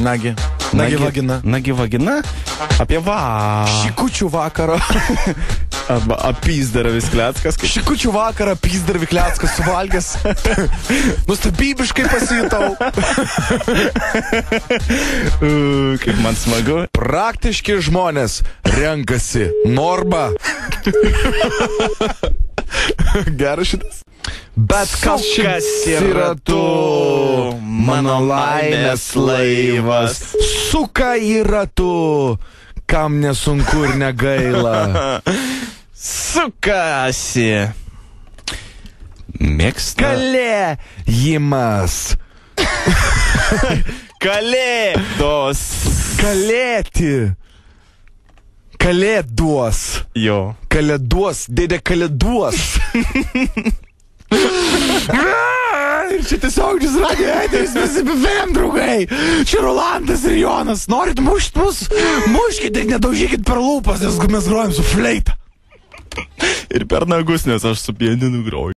Nagi vagina. Apie Šikučių vakarą. Arba apyzdara Viskleckas. Šikučių vakarą apyzdara Viskleckas suvalgęs. Nustabybiškai pasijutau. Kaip man smagu. Praktiški žmonės renkasi Normą. Geras šitas. Bet kas yra tu, mano laimės laivas? Suka yra tu, kam nesunku ir negaila. Sukasi. Mėgsta. Kalėjimas. Kalėdos. Kalėti. Kalėduos. Jo. Kalėduos, dėdė kalėduos. Ir čia tiesiog šis radijo eteris, visi bevėm, draugai. Čia Rolandas ir Jonas. Norit mušt mus? Muškit, tik nedaužykit per lūpas, nes mes grojam su fleita. Ir per nagus, nes aš su pianinu groju.